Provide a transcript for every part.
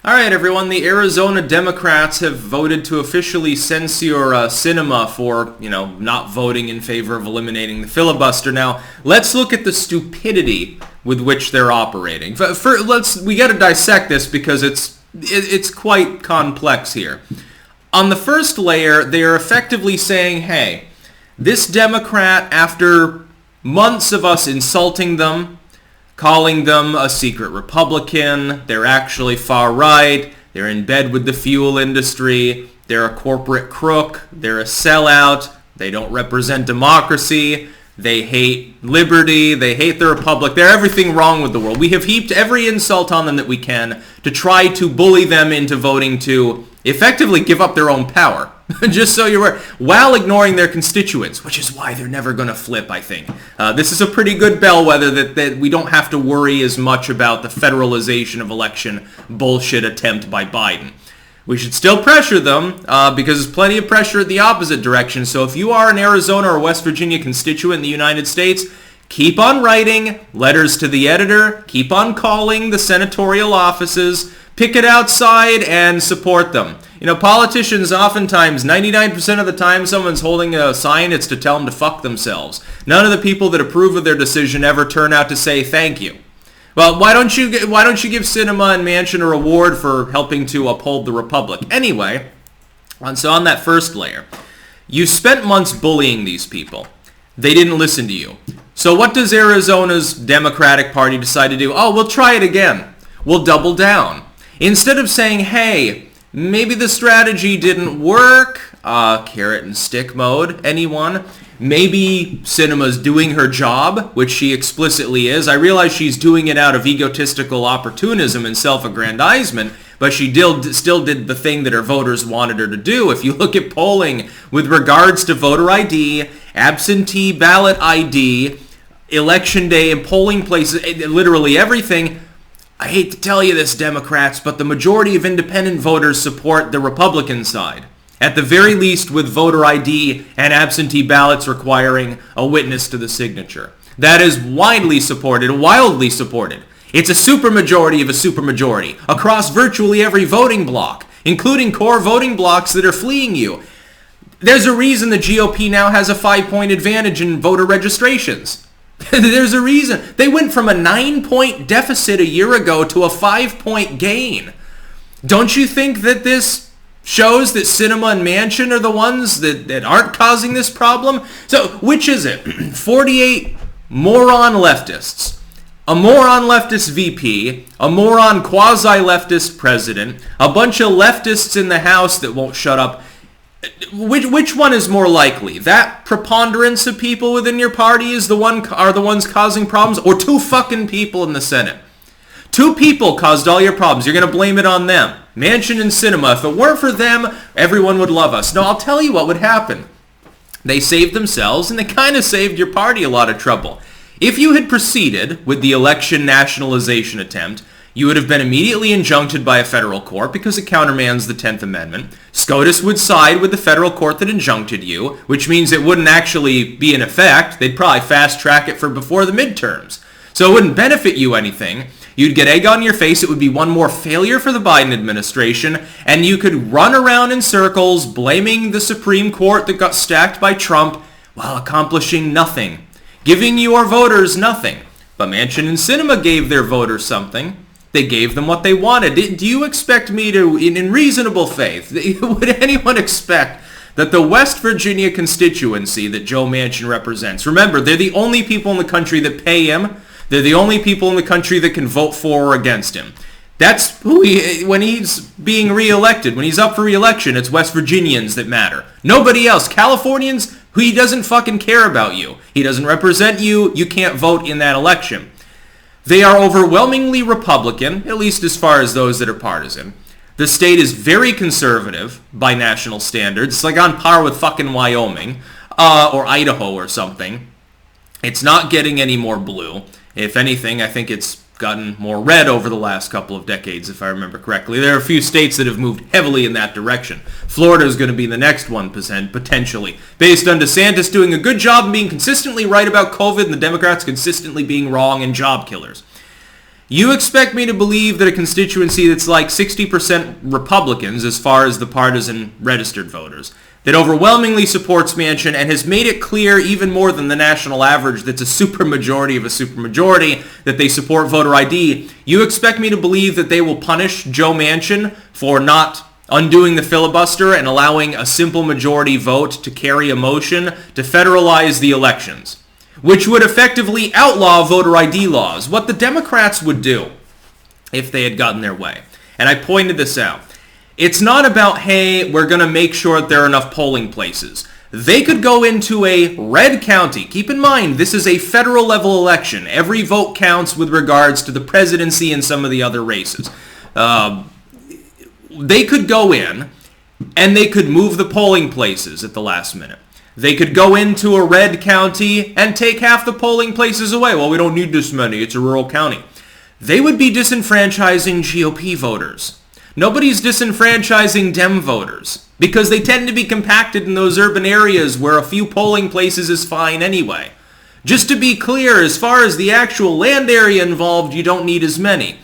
All right, everyone. The Arizona Democrats have voted to officially censure Sinema for, not voting in favor of eliminating the filibuster. Now, let's look at the stupidity with which they're operating. We got to dissect this because it's quite complex here. On the first layer, they are effectively saying, hey, this Democrat, after months of us insulting them, calling them a secret Republican, they're actually far right, they're in bed with the fuel industry, they're a corporate crook, they're a sellout, they don't represent democracy, they hate liberty, they hate the republic, they're everything wrong with the world. We have heaped every insult on them that we can to try to bully them into voting to effectively give up their own power. Just so you're aware, while ignoring their constituents, which is why they're never going to flip, I think. This is a pretty good bellwether that we don't have to worry as much about the federalization of election bullshit attempt by Biden. We should still pressure them because there's plenty of pressure at the opposite direction. So if you are an Arizona or West Virginia constituent in the United States, keep on writing letters to the editor, keep on calling the senatorial offices, picket outside, and support them. Politicians oftentimes, 99% of the time someone's holding a sign, it's to tell them to fuck themselves. None of the people that approve of their decision ever turn out to say thank you. Well, why don't you give Sinema and Manchin a reward for helping to uphold the republic? Anyway, so on that first layer, you spent months bullying these people. They didn't listen to you. So what does Arizona's Democratic Party decide to do? Oh, we'll try it again. We'll double down. Instead of saying, hey, maybe the strategy didn't work, carrot and stick mode, anyone? Maybe Sinema's doing her job, which she explicitly is. I realize she's doing it out of egotistical opportunism and self-aggrandizement, but she still did the thing that her voters wanted her to do. If you look at polling with regards to voter ID, absentee ballot ID, election day and polling places, literally everything, I hate to tell you this, Democrats, but the majority of independent voters support the Republican side. At the very least, with voter ID and absentee ballots requiring a witness to the signature. That is widely supported, wildly supported. It's a supermajority of a supermajority across virtually every voting bloc, including core voting blocs that are fleeing you. There's a reason the GOP now has a 5-point advantage in voter registrations. There's a reason. They went from a 9-point deficit a year ago to a 5-point gain. Don't you think that this shows that Sinema and Manchin are the ones that aren't causing this problem? So, which is it? 48 moron leftists, a moron leftist VP, a moron quasi-leftist president, a bunch of leftists in the House that won't shut up. Which one is more likely? That preponderance of people within your party are the ones causing problems, or two fucking people in the Senate? Two people caused all your problems. You're going to blame it on them. Manchin and Sinema. If it weren't for them, everyone would love us. No, I'll tell you what would happen. They saved themselves, and they kind of saved your party a lot of trouble. If you had proceeded with the election nationalization attempt, you would have been immediately injuncted by a federal court because it countermands the 10th Amendment. SCOTUS would side with the federal court that injuncted you, which means it wouldn't actually be in effect. They'd probably fast-track it for before the midterms. So it wouldn't benefit you anything. You'd get egg on your face. It would be one more failure for the Biden administration, and you could run around in circles blaming the Supreme Court that got stacked by Trump while accomplishing nothing, giving your voters nothing. But Manchin and Sinema gave their voters something. They gave them what they wanted. Do you expect me to, in reasonable faith, would anyone expect that the West Virginia constituency that Joe Manchin represents, remember, they're the only people in the country that pay him. They're the only people in the country that can vote for or against him. That's who when he's being reelected, when he's up for reelection, it's West Virginians that matter. Nobody else. Californians, he doesn't fucking care about you. He doesn't represent you. You can't vote in that election. They are overwhelmingly Republican, at least as far as those that are partisan. The state is very conservative by national standards. It's like on par with fucking Wyoming or Idaho or something. It's not getting any more blue. If anything, I think it's gotten more red over the last couple of decades, if I remember correctly. There are a few states that have moved heavily in that direction. Florida is going to be the next one, potentially, based on DeSantis doing a good job and being consistently right about COVID and the Democrats consistently being wrong and job killers. You expect me to believe that a constituency that's like 60% Republicans as far as the partisan registered voters, that overwhelmingly supports Manchin and has made it clear even more than the national average that's a supermajority of a supermajority that they support voter ID, you expect me to believe that they will punish Joe Manchin for not undoing the filibuster and allowing a simple majority vote to carry a motion to federalize the elections, which would effectively outlaw voter ID laws, what the Democrats would do if they had gotten their way. And I pointed this out. It's not about, hey, we're going to make sure that there are enough polling places. They could go into a red county. Keep in mind, this is a federal level election. Every vote counts with regards to the presidency and some of the other races. They could go in and they could move the polling places at the last minute. They could go into a red county and take half the polling places away. Well, we don't need this many. It's a rural county. They would be disenfranchising GOP voters. Nobody's disenfranchising Dem voters because they tend to be compacted in those urban areas where a few polling places is fine anyway. Just to be clear, as far as the actual land area involved, you don't need as many.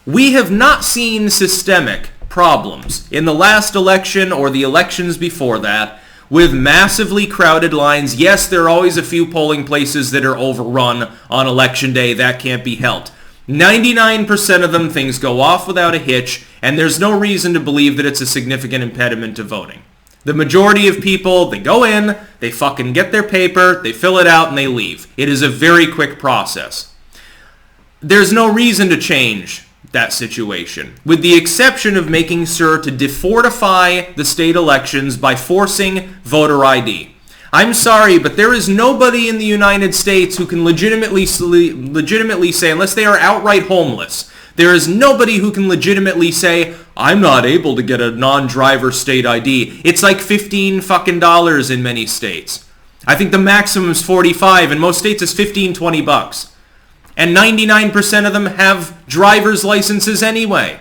We have not seen systemic problems in the last election or the elections before that with massively crowded lines. Yes, there are always a few polling places that are overrun on election day. That can't be helped. 99% of them, things go off without a hitch, and there's no reason to believe that it's a significant impediment to voting. The majority of people, they go in, they fucking get their paper, they fill it out, and they leave. It is a very quick process. There's no reason to change that situation, with the exception of making sure to defortify the state elections by forcing voter ID. I'm sorry, but there is nobody in the United States who can legitimately say, unless they are outright homeless, there is nobody who can legitimately say, I'm not able to get a non-driver state ID. It's like $15 fucking in many states. I think the maximum is 45. In most states it's 15, 20 bucks. And 99% of them have driver's licenses anyway.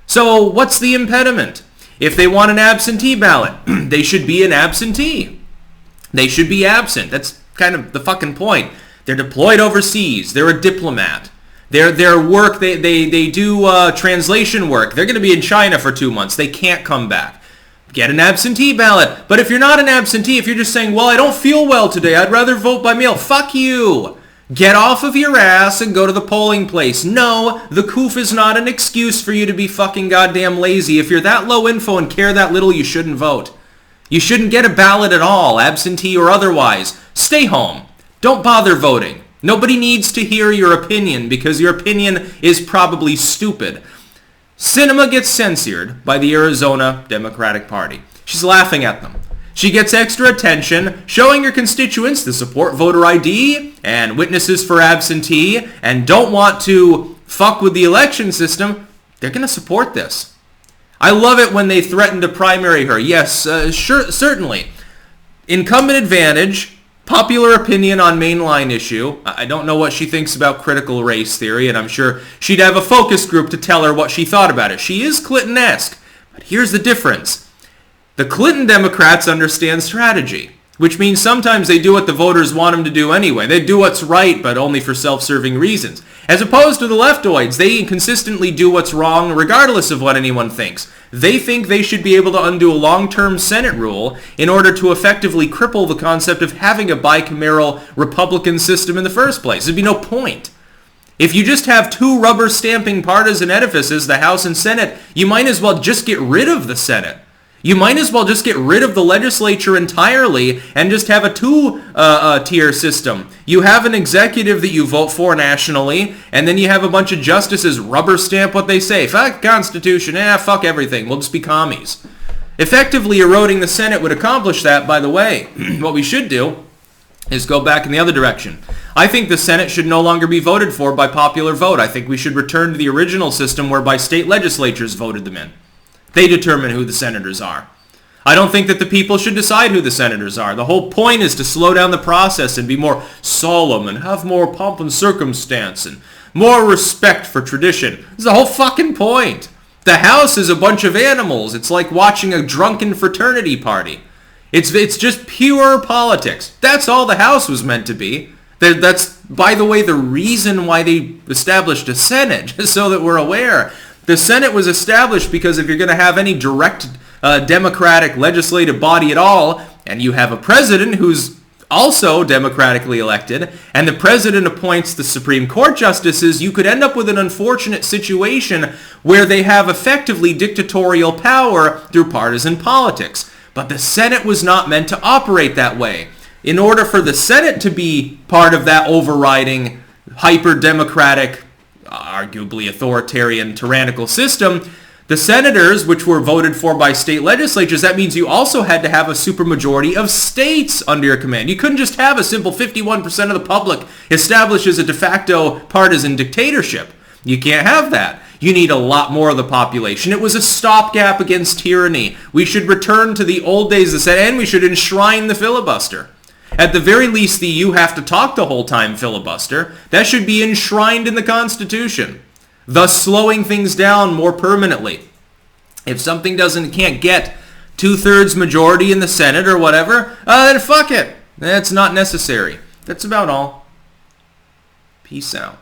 So what's the impediment? If they want an absentee ballot, they should be an absentee. They should be absent. That's kind of the fucking point. They're deployed overseas. They're a diplomat. Their work, they do translation work. They're going to be in China for 2 months. They can't come back. Get an absentee ballot. But if you're not an absentee, if you're just saying, well, I don't feel well today, I'd rather vote by mail, fuck you. Get off of your ass and go to the polling place. No, the coof is not an excuse for you to be fucking goddamn lazy. If you're that low info and care that little, you shouldn't vote. You shouldn't get a ballot at all, absentee or otherwise. Stay home. Don't bother voting. Nobody needs to hear your opinion because your opinion is probably stupid. Sinema gets censored by the Arizona Democratic Party. She's laughing at them. She gets extra attention, showing her constituents the support voter ID and witnesses for absentee and don't want to fuck with the election system. They're going to support this. I love it when they threaten to primary her. Yes, sure, certainly. Incumbent advantage, popular opinion on mainline issue. I don't know what she thinks about critical race theory, and I'm sure she'd have a focus group to tell her what she thought about it. She is Clinton-esque, but here's the difference. The Clinton Democrats understand strategy, which means sometimes they do what the voters want them to do anyway. They do what's right, but only for self-serving reasons. As opposed to the leftoids, they consistently do what's wrong regardless of what anyone thinks. They think they should be able to undo a long-term Senate rule in order to effectively cripple the concept of having a bicameral Republican system in the first place. There'd be no point. If you just have two rubber-stamping partisan edifices, the House and Senate, you might as well just get rid of the Senate. You might as well just get rid of the legislature entirely and just have a two-tier system. You have an executive that you vote for nationally, and then you have a bunch of justices rubber stamp what they say. Fuck Constitution, fuck everything. We'll just be commies. Effectively eroding the Senate would accomplish that, by the way. What we should do is go back in the other direction. I think the Senate should no longer be voted for by popular vote. I think we should return to the original system whereby state legislatures voted them in. They determine who the senators are. I don't think that the people should decide who the senators are. The whole point is to slow down the process and be more solemn and have more pomp and circumstance and more respect for tradition. This is the whole fucking point. The House is a bunch of animals. It's like watching a drunken fraternity party. It's just pure politics. That's all the House was meant to be. That's by the way, the reason why they established a Senate, just so that we're aware. The Senate was established because if you're going to have any direct democratic legislative body at all, and you have a president who's also democratically elected, and the president appoints the Supreme Court justices, you could end up with an unfortunate situation where they have effectively dictatorial power through partisan politics. But the Senate was not meant to operate that way. In order for the Senate to be part of that overriding, hyper-democratic, arguably authoritarian, tyrannical system, the senators, which were voted for by state legislatures, that means you also had to have a supermajority of states under your command. You couldn't just have a simple 51% of the public established as a de facto partisan dictatorship. You can't have that. You need a lot more of the population. It was a stopgap against tyranny. We should return to the old days of the Senate, and we should enshrine the filibuster. At the very least, the you have to talk the whole time filibuster, that should be enshrined in the Constitution, thus slowing things down more permanently. If something can't get 2/3 majority in the Senate or whatever, then fuck it. That's not necessary. That's about all. Peace out.